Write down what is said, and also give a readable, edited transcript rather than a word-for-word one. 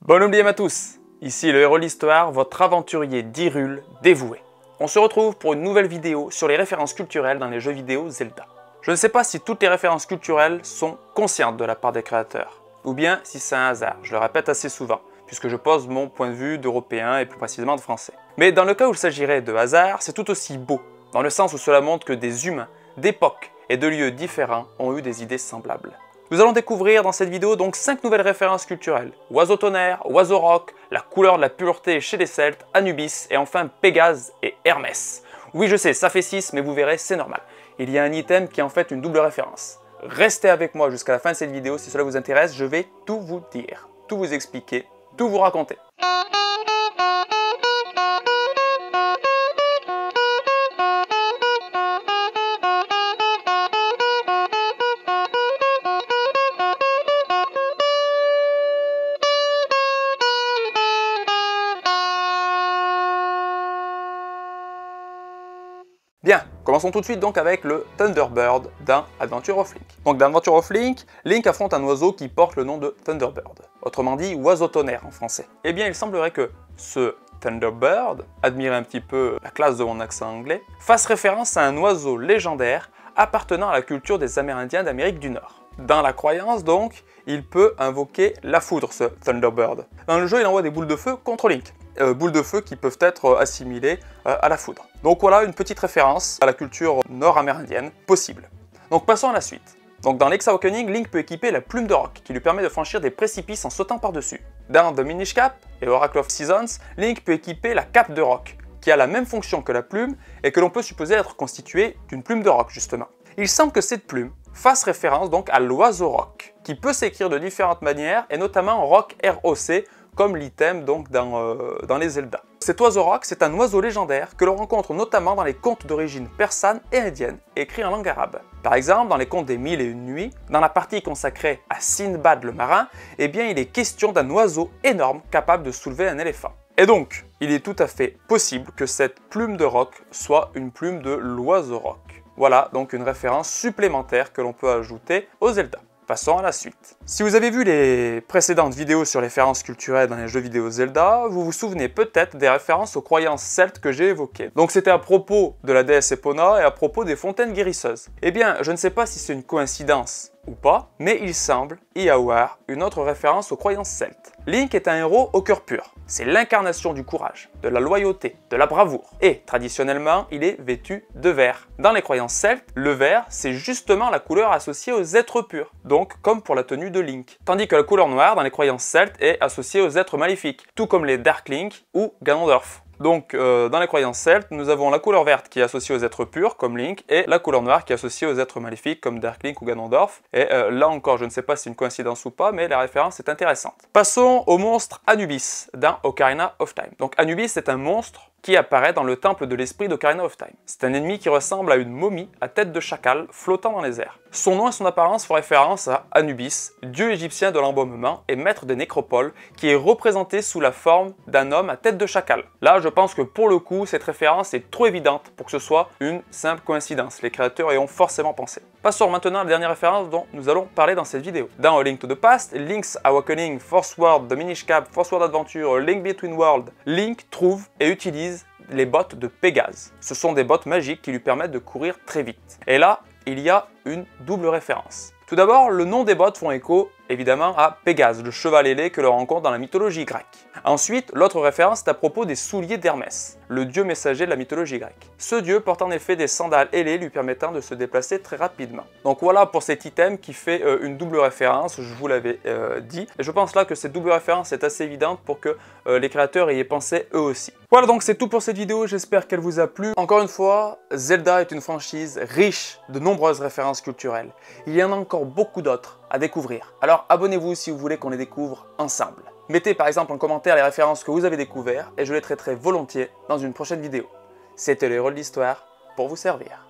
Bon oubliez à tous, ici le héros de l'histoire, votre aventurier d'Hyrule dévoué. On se retrouve pour une nouvelle vidéo sur les références culturelles dans les jeux vidéo Zelda. Je ne sais pas si toutes les références culturelles sont conscientes de la part des créateurs, ou bien si c'est un hasard, je le répète assez souvent, puisque je pose mon point de vue d'Européen et plus précisément de Français. Mais dans le cas où il s'agirait de hasard, c'est tout aussi beau, dans le sens où cela montre que des humains, d'époques et de lieux différents ont eu des idées semblables. Nous allons découvrir dans cette vidéo donc 5 nouvelles références culturelles. Oiseau tonnerre, oiseau roc, la couleur de la pureté chez les Celtes, Anubis et enfin Pégase et Hermès. Oui je sais, ça fait 6 mais vous verrez c'est normal. Il y a un item qui est en fait une double référence. Restez avec moi jusqu'à la fin de cette vidéo si cela vous intéresse, je vais tout vous dire, tout vous expliquer, tout vous raconter. Bien, commençons tout de suite donc avec le Thunderbird dans Adventure of Link. Donc dans Adventure of Link, Link affronte un oiseau qui porte le nom de Thunderbird, autrement dit oiseau tonnerre en français. Eh bien il semblerait que ce Thunderbird, admirez un petit peu la classe de mon accent anglais, fasse référence à un oiseau légendaire appartenant à la culture des Amérindiens d'Amérique du Nord. Dans la croyance donc, il peut invoquer la foudre ce Thunderbird. Dans le jeu il envoie des boules de feu contre Link. Boules de feu qui peuvent être assimilées à la foudre. Donc voilà une petite référence à la culture nord-amérindienne possible. Donc passons à la suite. Donc dans Link's Awakening, Link peut équiper la plume de roc qui lui permet de franchir des précipices en sautant par-dessus. Dans The Minish Cap et Oracle of Seasons, Link peut équiper la cape de roc qui a la même fonction que la plume et que l'on peut supposer être constituée d'une plume de roc justement. Il semble que cette plume fasse référence donc à l'oiseau roc qui peut s'écrire de différentes manières et notamment roc ROC comme l'item donc dans les Zelda. Cet oiseau roc, c'est un oiseau légendaire que l'on rencontre notamment dans les contes d'origine persane et indienne, écrits en langue arabe. Par exemple, dans les contes des Mille et une nuits, dans la partie consacrée à Sinbad le marin, eh bien il est question d'un oiseau énorme capable de soulever un éléphant. Et donc, il est tout à fait possible que cette plume de roc soit une plume de l'oiseau roc. Voilà donc une référence supplémentaire que l'on peut ajouter au Zelda. Passons à la suite. Si vous avez vu les précédentes vidéos sur les références culturelles dans les jeux vidéo Zelda, vous vous souvenez peut-être des références aux croyances celtes que j'ai évoquées. Donc c'était à propos de la déesse Epona et à propos des fontaines guérisseuses. Eh bien, je ne sais pas si c'est une coïncidence ou pas, mais il semble y avoir une autre référence aux croyances celtes. Link est un héros au cœur pur. C'est l'incarnation du courage, de la loyauté, de la bravoure. Et traditionnellement, il est vêtu de vert. Dans les croyances celtes, le vert, c'est justement la couleur associée aux êtres purs. Donc, comme pour la tenue de Link. Tandis que la couleur noire, dans les croyances celtes, est associée aux êtres maléfiques, tout comme les Dark Link ou Ganondorf. Donc, dans les croyances celtes, nous avons la couleur verte qui est associée aux êtres purs, comme Link, et la couleur noire qui est associée aux êtres maléfiques, comme Dark Link ou Ganondorf. Et là encore, je ne sais pas si c'est une coïncidence ou pas, mais la référence est intéressante. Passons au monstre Anubis, dans Ocarina of Time. Donc Anubis est un monstre qui apparaît dans le temple de l'esprit d'Ocarina of Time. C'est un ennemi qui ressemble à une momie à tête de chacal flottant dans les airs. Son nom et son apparence font référence à Anubis, dieu égyptien de l'embaumement et maître des nécropoles, qui est représenté sous la forme d'un homme à tête de chacal. Là, je pense que pour le coup, cette référence est trop évidente pour que ce soit une simple coïncidence. Les créateurs y ont forcément pensé. Passons maintenant à la dernière référence dont nous allons parler dans cette vidéo. Dans A Link to the Past, Link's Awakening, Force World, The Minish Cap, Force World Adventure, Link Between Worlds, Link trouve et utilise les bottes de Pégase. Ce sont des bottes magiques qui lui permettent de courir très vite. Et là, il y a une double référence. Tout d'abord, le nom des bottes font écho évidemment à Pégase, le cheval ailé que l'on rencontre dans la mythologie grecque. Ensuite, l'autre référence est à propos des souliers d'Hermès, le dieu messager de la mythologie grecque. Ce dieu porte en effet des sandales ailées lui permettant de se déplacer très rapidement. Donc voilà pour cet item qui fait une double référence, je vous l'avais dit. Et je pense là que cette double référence est assez évidente pour que les créateurs y aient pensé eux aussi. Voilà donc c'est tout pour cette vidéo, j'espère qu'elle vous a plu. Encore une fois, Zelda est une franchise riche de nombreuses références culturelles. Il y en a encore beaucoup d'autres à découvrir. Alors abonnez-vous si vous voulez qu'on les découvre ensemble. Mettez par exemple en commentaire les références que vous avez découvertes et je les traiterai volontiers dans une prochaine vidéo. C'était le héros de l'histoire pour vous servir.